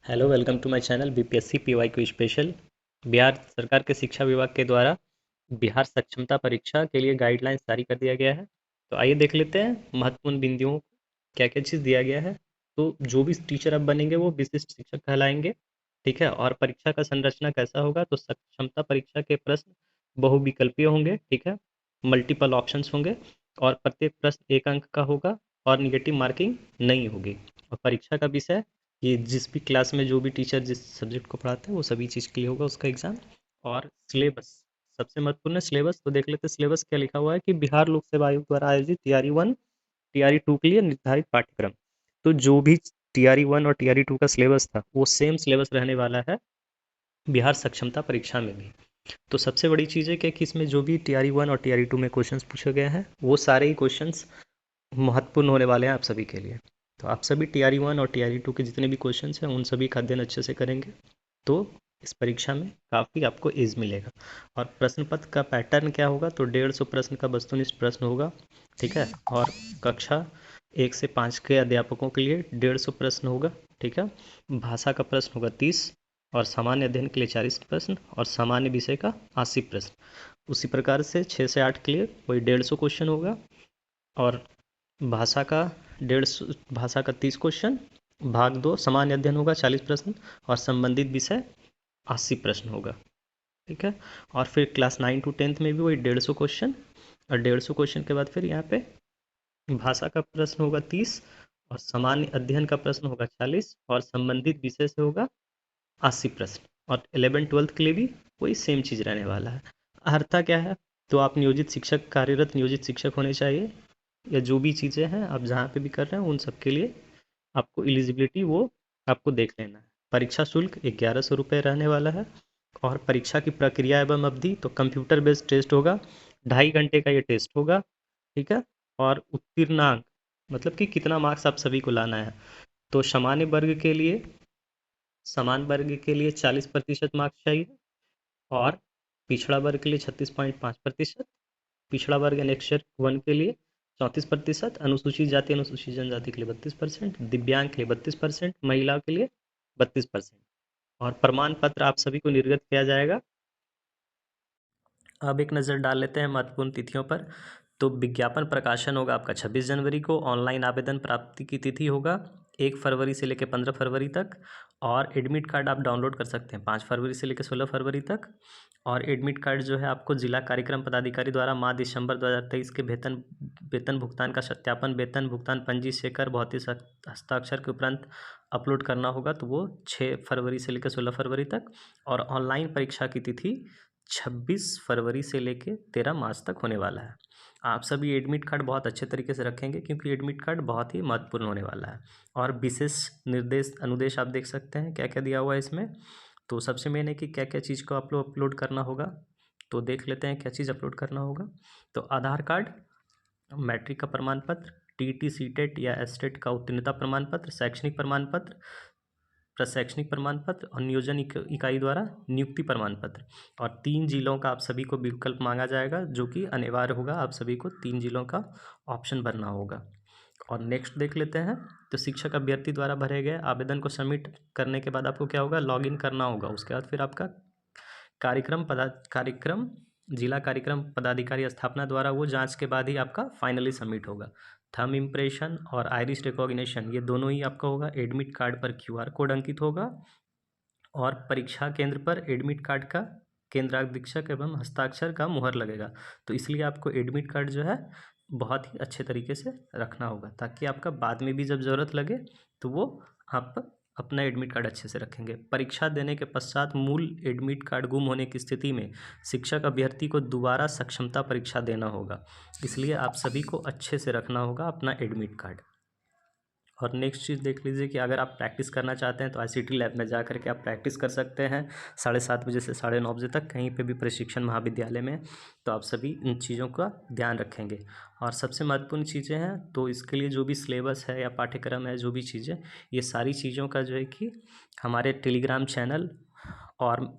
Hello, welcome to my channel BPSC PYQ special. Bihar सरकार के शिक्षा विभाग के द्वारा बिहार सक्षमता परीक्षा के लिए गाइडलाइंस जारी कर दिया गया है। तो आइए देख लेते हैं महत्वपूर्ण बिंदुओं, क्या क्या चीज़ दिया गया है। तो जो भी टीचर अब बनेंगे वो विशिष्ट शिक्षक कहलाएंगे। ठीक है। और परीक्षा का संरचना कैसा होगा, तो सक्षमता परीक्षा के प्रश्न बहुविकल्पीय होंगे। ठीक है। मल्टीपल ऑप्शंस होंगे और प्रत्येक प्रश्न 1 अंक का होगा और निगेटिव मार्किंग नहीं होगी। और परीक्षा का विषय, ये जिस भी क्लास में जो भी टीचर जिस सब्जेक्ट को पढ़ाते हैं वो सभी चीज़ के लिए होगा उसका एग्ज़ाम। और सिलेबस, सबसे महत्वपूर्ण है सिलेबस। तो देख लेते हैं सिलेबस क्या लिखा हुआ है कि बिहार लोक सेवा आयोग द्वारा आयोजित TRE 1 TRE 2 के लिए निर्धारित पाठ्यक्रम। तो जो भी TRE 1 और TRE 2 का सिलेबस था वो सेम सिलेबस रहने वाला है बिहार सक्षमता परीक्षा में भी। तो सबसे बड़ी चीज़ है कि इसमें जो भी TRE 1 और TRE 2 में क्वेश्चंस पूछे गए हैं वो सारे ही क्वेश्चंस महत्वपूर्ण होने वाले हैं आप सभी के लिए। तो आप सभी TRE 1 और TRE 2 के जितने भी क्वेश्चंस हैं उन सभी का अध्ययन अच्छे से करेंगे तो इस परीक्षा में काफ़ी आपको एज मिलेगा। और प्रश्न पत्र का पैटर्न क्या होगा, तो 150 प्रश्न का वस्तुनिष्ठ प्रश्न होगा। ठीक है। और कक्षा 1 से 5 के अध्यापकों के लिए 150 प्रश्न होगा। ठीक है। भाषा का प्रश्न होगा 30 और सामान्य अध्ययन के लिए 40 प्रश्न और सामान्य विषय का 80 प्रश्न। उसी प्रकार से 6 से 8 के लिए वही 150 क्वेश्चन होगा। और भाषा का 150, भाषा का 30 क्वेश्चन। भाग 2 सामान्य अध्ययन होगा 40 प्रश्न और संबंधित विषय 80 प्रश्न होगा। ठीक है। और फिर क्लास 9 to 10 में भी वही 150 क्वेश्चन और 150 क्वेश्चन के बाद फिर यहाँ पे भाषा का प्रश्न होगा 30 और सामान्य अध्ययन का प्रश्न होगा 40 और संबंधित विषय से होगा 80 प्रश्न। और 11th 12th के लिए भी वही सेम चीज़ रहने वाला है। अर्हता क्या है, तो आप नियोजित शिक्षक, कार्यरत नियोजित शिक्षक होने चाहिए या जो भी चीज़ें हैं आप जहाँ पे भी कर रहे हैं उन सब के लिए आपको एलिजिबिलिटी वो आपको देख लेना है। परीक्षा शुल्क 1100 रुपये रहने वाला है। और परीक्षा की प्रक्रिया एवं अवधि, तो कंप्यूटर बेस्ड टेस्ट होगा, 2.5 घंटे का ये टेस्ट होगा। ठीक है। और उत्तीर्णांक मतलब कि कितना मार्क्स आप सभी को लाना है, तो समान वर्ग के लिए 40% मार्क्स चाहिए और पिछड़ा वर्ग के लिए 36.5%, पिछड़ा वर्ग Annexure 1 के लिए 34%, अनुसूचित जाति अनुसूचित जनजाति के लिए 32%, दिव्यांग के लिए 32%, महिला के लिए 32%। और प्रमाण पत्र आप सभी को निर्गत किया जाएगा। अब एक नज़र डाल लेते हैं महत्वपूर्ण तिथियों पर। तो विज्ञापन प्रकाशन होगा आपका 26 जनवरी को। ऑनलाइन आवेदन प्राप्ति की तिथि होगा 1 फरवरी से लेकर 15 फरवरी तक। और एडमिट कार्ड आप डाउनलोड कर सकते हैं 5 फरवरी से लेकर 16 फरवरी तक। और एडमिट कार्ड जो है आपको जिला कार्यक्रम पदाधिकारी द्वारा माह दिसंबर 2023 के वेतन वेतन भुगतान का सत्यापन, वेतन भुगतान पंजी से कर भौतिक हस्ताक्षर के उपरांत अपलोड करना होगा। तो वो 6 फरवरी से लेकर 16 फरवरी तक। और ऑनलाइन परीक्षा की तिथि 26 फरवरी से लेकर 13 मार्च तक होने वाला है। आप सभी एडमिट कार्ड बहुत अच्छे तरीके से रखेंगे क्योंकि एडमिट कार्ड बहुत ही महत्वपूर्ण होने वाला है। और विशेष निर्देश अनुदेश आप देख सकते हैं क्या क्या दिया हुआ है इसमें। तो सबसे मेन है कि क्या क्या चीज़ को आप लोग अपलोड करना होगा। तो देख लेते हैं क्या चीज़ अपलोड करना होगा। तो आधार कार्ड, मैट्रिक का प्रमाण पत्र, टीटी सीटेट या एस्टेट का उत्तीर्णता प्रमाण पत्र, शैक्षणिक प्रमाण पत्र, प्रशैक्षणिक प्रमाण पत्र और नियोजन इकाई द्वारा नियुक्ति प्रमाण पत्र। और 3 जिलों का आप सभी को विकल्प मांगा जाएगा जो कि अनिवार्य होगा, आप सभी को 3 जिलों का ऑप्शन भरना होगा। और नेक्स्ट देख लेते हैं। तो शिक्षक अभ्यर्थी द्वारा भरे गए आवेदन को सबमिट करने के बाद आपको क्या होगा, लॉगिन करना होगा। उसके बाद फिर आपका कार्यक्रम जिला कार्यक्रम पदाधिकारी स्थापना द्वारा वो जांच के बाद ही आपका फाइनली सबमिट होगा। थंब इम्प्रेशन और आइरिस रिकॉग्निशन ये दोनों ही आपका होगा। एडमिट कार्ड पर QR कोड अंकित होगा और परीक्षा केंद्र पर एडमिट कार्ड का केंद्राधीक्षक एवं हस्ताक्षर का मुहर लगेगा। तो इसलिए आपको एडमिट कार्ड जो है बहुत ही अच्छे तरीके से रखना होगा ताकि आपका बाद में भी जब ज़रूरत लगे तो वो आप अपना एडमिट कार्ड अच्छे से रखेंगे। परीक्षा देने के पश्चात मूल एडमिट कार्ड गुम होने की स्थिति में शिक्षक अभ्यर्थी को दोबारा सक्षमता परीक्षा देना होगा। इसलिए आप सभी को अच्छे से रखना होगा अपना एडमिट कार्ड। और नेक्स्ट चीज़ देख लीजिए कि अगर आप प्रैक्टिस करना चाहते हैं तो ICT लैब में जा कर के आप प्रैक्टिस कर सकते हैं 7:30 बजे से 9:30 बजे तक कहीं पे भी प्रशिक्षण महाविद्यालय में। तो आप सभी इन चीज़ों का ध्यान रखेंगे। और सबसे महत्वपूर्ण चीज़ें हैं तो इसके लिए जो भी सिलेबस है या पाठ्यक्रम है, जो भी चीज़ें, ये सारी चीज़ों का जो है कि हमारे टेलीग्राम चैनल और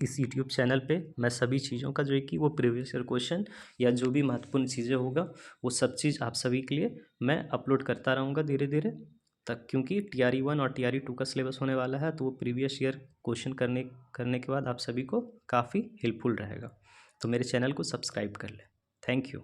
इस यूट्यूब चैनल पे मैं सभी चीज़ों का जो है कि वो प्रीवियस ईयर क्वेश्चन या जो भी महत्वपूर्ण चीज़ें होगा वो सब चीज़ आप सभी के लिए मैं अपलोड करता रहूँगा धीरे धीरे। तक, क्योंकि TRE 1 और TRE 2 का सिलेबस होने वाला है, तो वो प्रीवियस ईयर क्वेश्चन करने के बाद आप सभी को काफ़ी हेल्पफुल रहेगा। तो मेरे चैनल को सब्सक्राइब कर लें। Thank you.